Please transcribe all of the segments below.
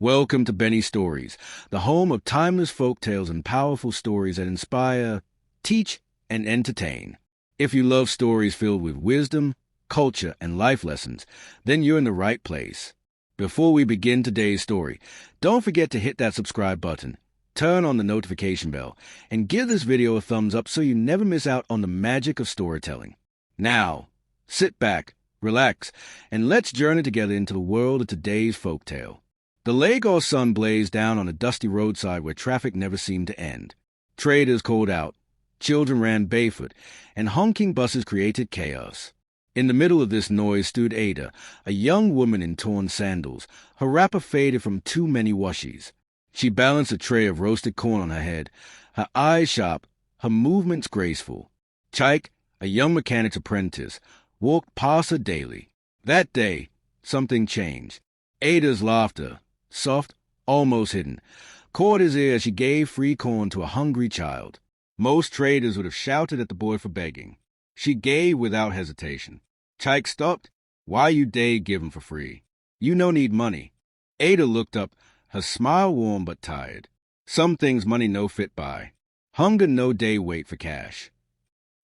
Welcome to Benny Stories, the home of timeless folk tales and powerful stories that inspire, teach, and entertain. If you love stories filled with wisdom, culture, and life lessons, then you're in the right place. Before we begin today's story, don't forget to hit that subscribe button, turn on the notification bell, and give this video a thumbs up so you never miss out on the magic of storytelling. Now, sit back, relax, and let's journey together into the world of today's folktale. The Lagos sun blazed down on a dusty roadside where traffic never seemed to end. Traders called out, children ran barefoot, and honking buses created chaos. In the middle of this noise stood Ada, a young woman in torn sandals, her wrapper faded from too many washies. She balanced a tray of roasted corn on her head, her eyes sharp, her movements graceful. Chike, a young mechanic's apprentice, walked past her daily. That day, something changed. Ada's laughter, soft, almost hidden, caught his ear as she gave free corn to a hungry child. Most traders would have shouted at the boy for begging. She gave without hesitation. Chike stopped. Why you day giving for free? You no need money. Ada looked up, her smile warm but tired. Some things money no fit buy. Hunger no day wait for cash.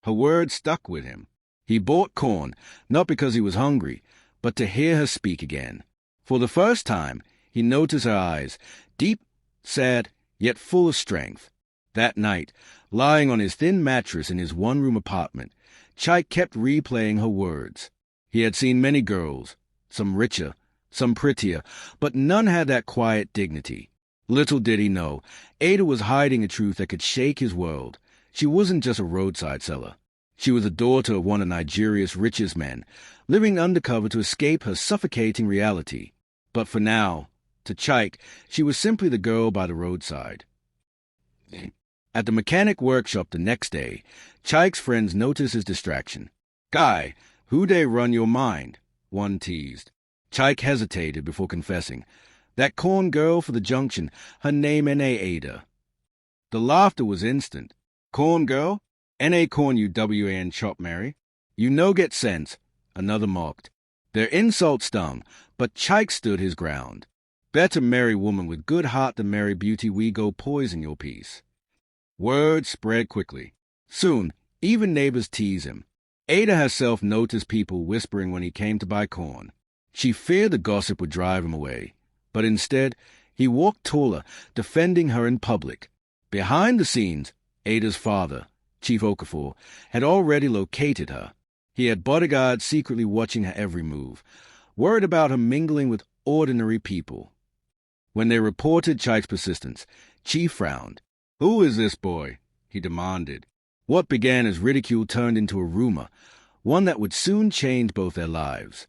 Her words stuck with him. He bought corn, not because he was hungry, but to hear her speak again. For the first time, he noticed her eyes, deep, sad, yet full of strength. That night, lying on his thin mattress in his one-room apartment, Chike kept replaying her words. He had seen many girls, some richer, some prettier, but none had that quiet dignity. Little did he know, Ada was hiding a truth that could shake his world. She wasn't just a roadside seller. She was the daughter of one of Nigeria's richest men, living undercover to escape her suffocating reality. But for now, to Chike, she was simply the girl by the roadside. At the mechanic workshop the next day, Chike's friends noticed his distraction. "Guy, who they run your mind?" one teased. Chike hesitated before confessing. "That corn girl for the junction, her name N.A. Ada." The laughter was instant. "Corn girl? N.A. corn you W.A.N. chop Mary. You no get sense," another mocked. Their insult stung, but Chike stood his ground. "Better marry woman with good heart than marry beauty we go poison your peace." Word spread quickly. Soon, even neighbors teased him. Ada herself noticed people whispering when he came to buy corn. She feared the gossip would drive him away, but instead, he walked taller, defending her in public. Behind the scenes, Ada's father, Chief Okafor, had already located her. He had bodyguards secretly watching her every move, worried about her mingling with ordinary people. When they reported Chike's persistence, Chief frowned. "Who is this boy?" he demanded. What began as ridicule turned into a rumor, one that would soon change both their lives.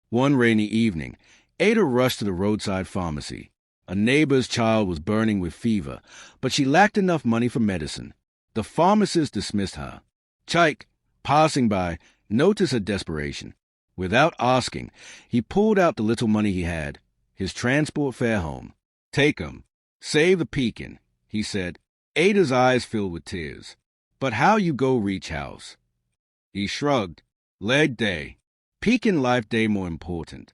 One rainy evening, Ada rushed to the roadside pharmacy. A neighbor's child was burning with fever, but she lacked enough money for medicine. The pharmacist dismissed her. Chike, passing by, noticed her desperation. Without asking, he pulled out the little money he had, his transport fare home. "Take 'em. Save the pekin'," he said. Ada's eyes filled with tears. "But how you go reach house?" He shrugged. "Leg day. Pekin' life day more important."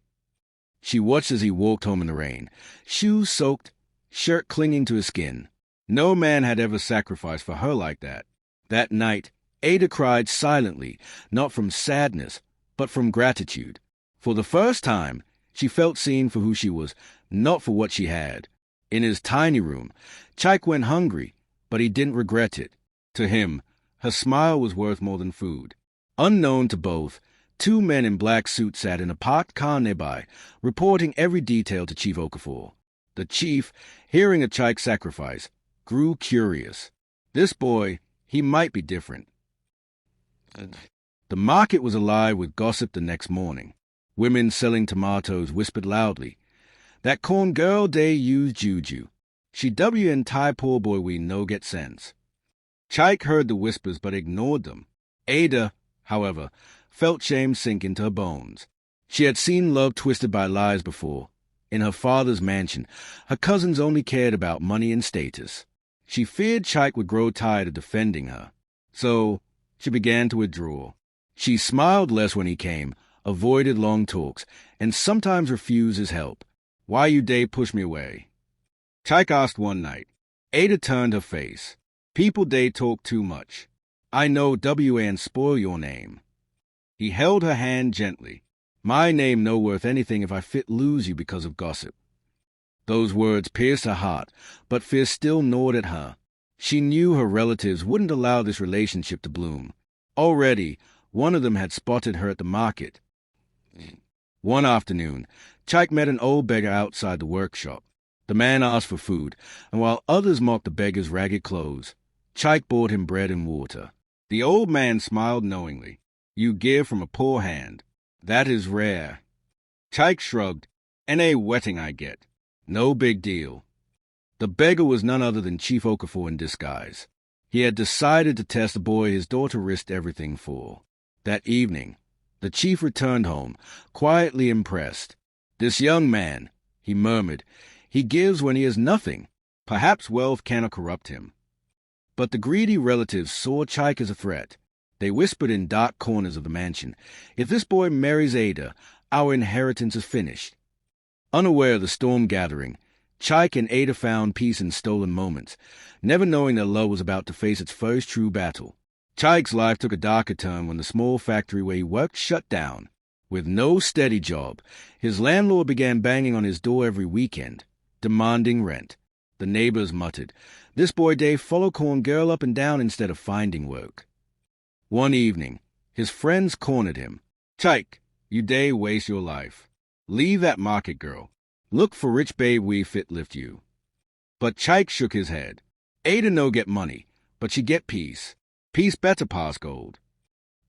She watched as he walked home in the rain, shoes soaked, shirt clinging to his skin. No man had ever sacrificed for her like that. That night, Ada cried silently, not from sadness, but from gratitude. For the first time, she felt seen for who she was, not for what she had. In his tiny room, Chike went hungry, but he didn't regret it. To him, her smile was worth more than food. Unknown to both, two men in black suits sat in a parked car nearby, reporting every detail to Chief Okafor. The chief, hearing of Chike's sacrifice, grew curious. This boy, he might be different. The market was alive with gossip the next morning. Women selling tomatoes whispered loudly. "That corn girl dey use juju. She W.N. Thai poor boy we no get sense." Chike heard the whispers but ignored them. Ada, however, felt shame sink into her bones. She had seen love twisted by lies before. In her father's mansion, her cousins only cared about money and status. She feared Chike would grow tired of defending her. So she began to withdraw. She smiled less when he came, avoided long talks, and sometimes refused his help. Why you day push me away? Chike asked one night. Ada turned her face. People day talk too much. I know WN spoil your name. He held her hand gently. My name no worth anything if I fit lose you because of gossip. Those words pierced her heart, but fear still gnawed at her. She knew her relatives wouldn't allow this relationship to bloom. Already, one of them had spotted her at the market. One afternoon, Chike met an old beggar outside the workshop. The man asked for food, and while others mocked the beggar's ragged clothes, Chike bought him bread and water. The old man smiled knowingly. You give from a poor hand. That is rare. Chike shrugged. N.A. wetting I get. No big deal. The beggar was none other than Chief Okafor in disguise. He had decided to test the boy his daughter risked everything for. That evening, the chief returned home, quietly impressed. This young man, he murmured, he gives when he has nothing. Perhaps wealth cannot corrupt him. But the greedy relatives saw Chike as a threat. They whispered in dark corners of the mansion, if this boy marries Ada, our inheritance is finished. Unaware of the storm gathering, Chike and Ada found peace in stolen moments, never knowing their love was about to face its first true battle. Chike's life took a darker turn when the small factory where he worked shut down. With no steady job, his landlord began banging on his door every weekend, demanding rent. The neighbors muttered, this boy Dave follow corn girl up and down instead of finding work. One evening, his friends cornered him. Chike, you day waste your life. Leave that market girl. Look for rich babe we fit lift you. But Chike shook his head. Ada no get money, but she get peace. Peace better pass gold.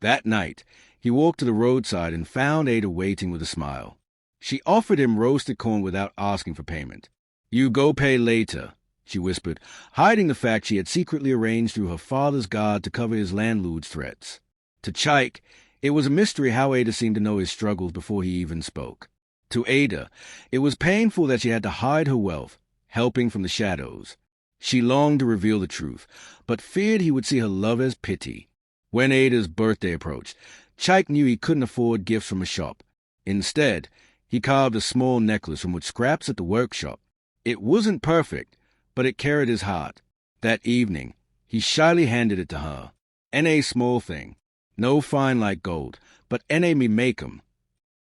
That night, he walked to the roadside and found Ada waiting with a smile. She offered him roasted corn without asking for payment. You go pay later, she whispered, hiding the fact she had secretly arranged through her father's guard to cover his landlord's threats. To Chike, it was a mystery how Ada seemed to know his struggles before he even spoke. To Ada, it was painful that she had to hide her wealth, helping from the shadows. She longed to reveal the truth, but feared he would see her love as pity. When Ada's birthday approached, Chike knew he couldn't afford gifts from a shop. Instead, he carved a small necklace from scraps at the workshop. It wasn't perfect, but it carried his heart. That evening, he shyly handed it to her. N.A. small thing. No fine like gold, but N.A. me make 'em.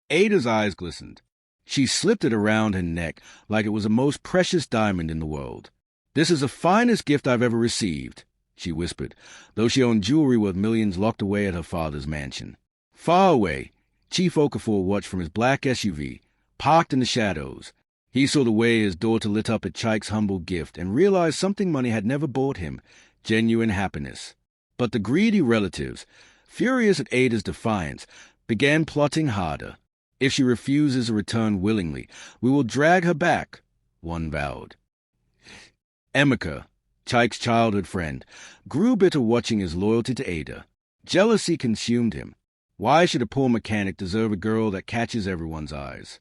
Ada's eyes glistened. She slipped it around her neck like it was the most precious diamond in the world. This is the finest gift I've ever received, she whispered, though she owned jewelry worth millions locked away at her father's mansion. Far away, Chief Okafor watched from his black SUV, parked in the shadows. He saw the way his daughter lit up at Chike's humble gift and realized something money had never bought him, genuine happiness. But the greedy relatives, furious at Ada's defiance, began plotting harder. If she refuses to return willingly, we will drag her back, one vowed. Emeka, Chike's childhood friend, grew bitter watching his loyalty to Ada. Jealousy consumed him. Why should a poor mechanic deserve a girl that catches everyone's eyes?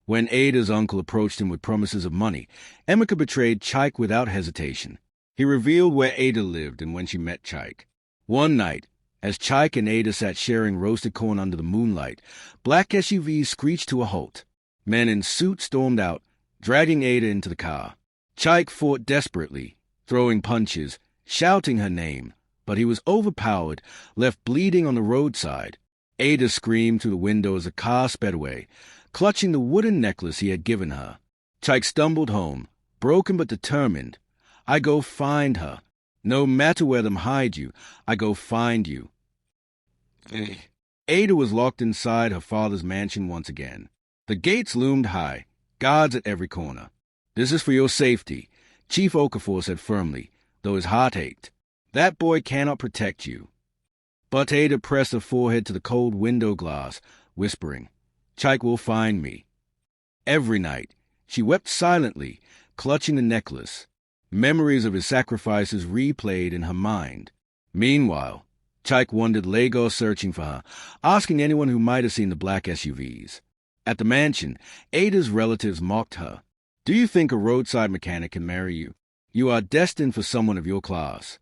When Ada's uncle approached him with promises of money, Emeka betrayed Chike without hesitation. He revealed where Ada lived and when she met Chike. One night, as Chike and Ada sat sharing roasted corn under the moonlight, black SUVs screeched to a halt. Men in suits stormed out, dragging Ada into the car. Chike fought desperately, throwing punches, shouting her name, but he was overpowered, left bleeding on the roadside. Ada screamed through the window as the car sped away, clutching the wooden necklace he had given her. Chike stumbled home, broken but determined. I go find her. No matter where them hide you, I go find you. Ada was locked inside her father's mansion once again. The gates loomed high, guards at every corner. This is for your safety, Chief Okafor said firmly, though his heart ached. That boy cannot protect you. But Ada pressed her forehead to the cold window glass, whispering, Chike will find me. Every night, she wept silently, clutching the necklace. Memories of his sacrifices replayed in her mind. Meanwhile, Chike wandered Lagos searching for her, asking anyone who might have seen the black SUVs. At the mansion, Ada's relatives mocked her. Do you think a roadside mechanic can marry you? You are destined for someone of your class.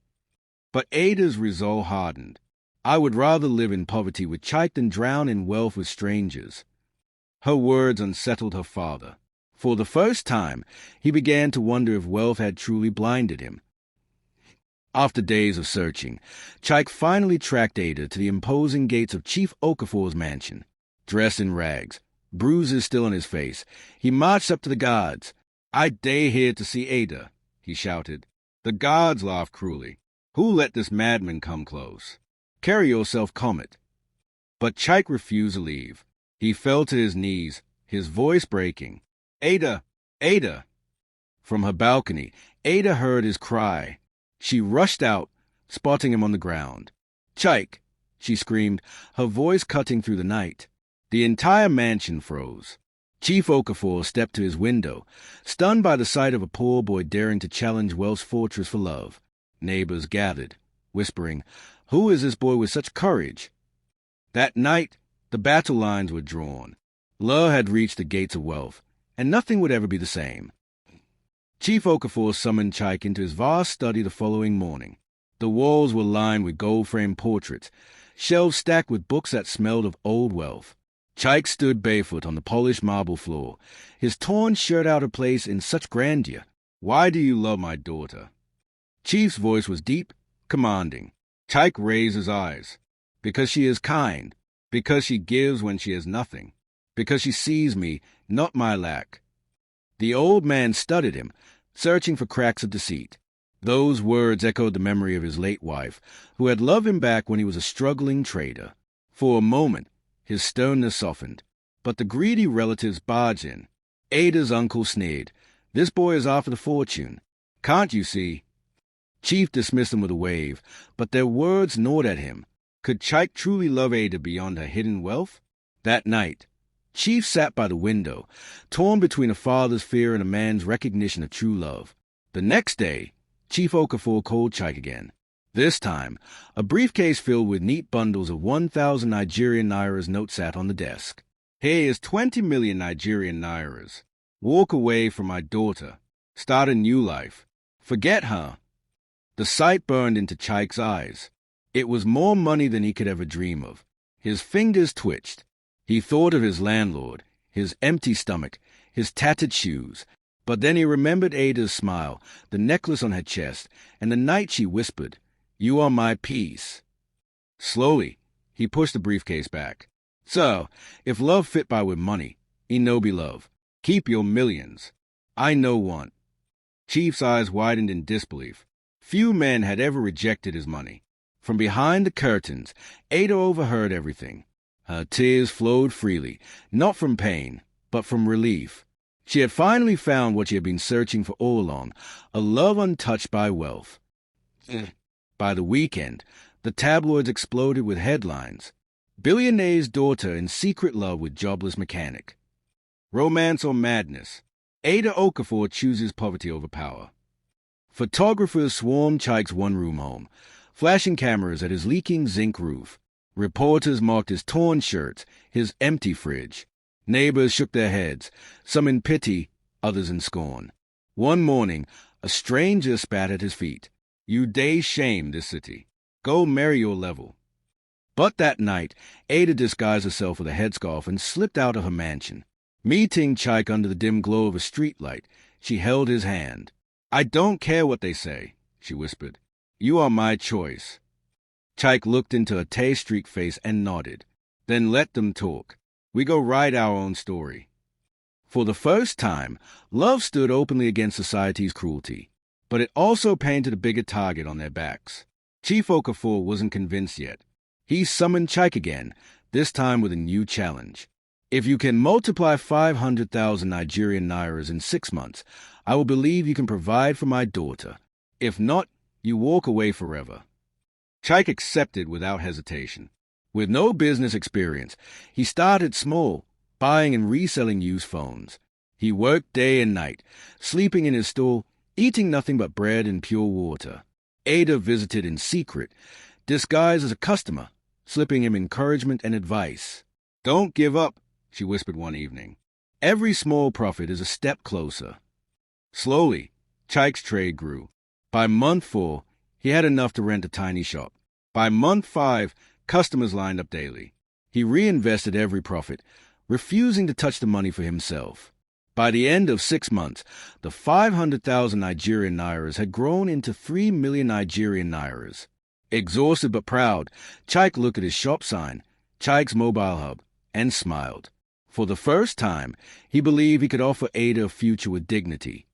But Ada's resolve hardened. I would rather live in poverty with Chike than drown in wealth with strangers. Her words unsettled her father. For the first time, he began to wonder if wealth had truly blinded him. After days of searching, Chike finally tracked Ada to the imposing gates of Chief Okafor's mansion. Dressed in rags, bruises still on his face, he marched up to the guards. "I day here to see Ada," he shouted. The guards laughed cruelly. "Who let this madman come close? Carry yourself, Comet." But Chike refused to leave. He fell to his knees, his voice breaking. "Ada! Ada!" From her balcony, Ada heard his cry. She rushed out, spotting him on the ground. "Chike!" she screamed, her voice cutting through the night. The entire mansion froze. Chief Okafor stepped to his window, stunned by the sight of a poor boy daring to challenge Wealth's fortress for love. Neighbors gathered, whispering, "Who is this boy with such courage?" That night, the battle lines were drawn. Love had reached the gates of Wealth, and nothing would ever be the same. Chief Okafor summoned Chike into his vast study the following morning. The walls were lined with gold-framed portraits, shelves stacked with books that smelled of old wealth. Chike stood barefoot on the polished marble floor, his torn shirt out of place in such grandeur. "Why do you love my daughter?" Chief's voice was deep, commanding. Chike raised his eyes. "Because she is kind, because she gives when she has nothing, because she sees me, not my lack." The old man studied him, searching for cracks of deceit. Those words echoed the memory of his late wife, who had loved him back when he was a struggling trader. For a moment, his sternness softened, but the greedy relatives barged in. Ada's uncle sneered. "This boy is after the fortune. Can't you see?" Chief dismissed them with a wave, but their words gnawed at him. Could Chike truly love Ada beyond her hidden wealth? That night, Chief sat by the window, torn between a father's fear and a man's recognition of true love. The next day, Chief Okafor called Chike again. This time, a briefcase filled with neat bundles of 1,000 Nigerian nairas notes sat on the desk. "Here is 20 million Nigerian nairas. Walk away from my daughter. Start a new life. Forget her." The sight burned into Chike's eyes. It was more money than he could ever dream of. His fingers twitched. He thought of his landlord, his empty stomach, his tattered shoes. But then he remembered Ada's smile, the necklace on her chest, and the night she whispered, "You are my peace." Slowly, he pushed the briefcase back. "So, if love fit buy with money, he no be love. Keep your millions. I no want." Chief's eyes widened in disbelief. Few men had ever rejected his money. From behind the curtains, Ada overheard everything. Her tears flowed freely, not from pain, but from relief. She had finally found what she had been searching for all along, a love untouched by wealth. By the weekend, the tabloids exploded with headlines. "Billionaire's daughter in secret love with jobless mechanic." "Romance or madness? Ada Okafor chooses poverty over power." Photographers swarmed Chike's one-room home, flashing cameras at his leaking zinc roof. Reporters marked his torn shirts, his empty fridge. Neighbors shook their heads, some in pity, others in scorn. One morning, a stranger spat at his feet. "You day shame this city. Go marry your level." But that night, Ada disguised herself with a headscarf and slipped out of her mansion. Meeting Chike under the dim glow of a streetlight, she held his hand. "I don't care what they say," she whispered. "You are my choice." Chike looked into her tear-streaked face and nodded. "Then let them talk. We go write our own story." For the first time, love stood openly against society's cruelty, but it also painted a bigger target on their backs. Chief Okafor wasn't convinced yet. He summoned Chike again, this time with a new challenge. "If you can multiply 500,000 Nigerian nairas in 6 months, I will believe you can provide for my daughter. If not, you walk away forever." Chike accepted without hesitation. With no business experience, he started small, buying and reselling used phones. He worked day and night, sleeping in his stall, eating nothing but bread and pure water. Ada visited in secret, disguised as a customer, slipping him encouragement and advice. "Don't give up," she whispered one evening. "Every small profit is a step closer." Slowly, Chike's trade grew. By month 4, he had enough to rent a tiny shop. By month 5, customers lined up daily. He reinvested every profit, refusing to touch the money for himself. By the end of 6 months, the 500,000 Nigerian Nairas had grown into 3 million Nigerian Nairas. Exhausted but proud, Chike looked at his shop sign, Chike's Mobile Hub, and smiled. For the first time, he believed he could offer Ada a future with dignity.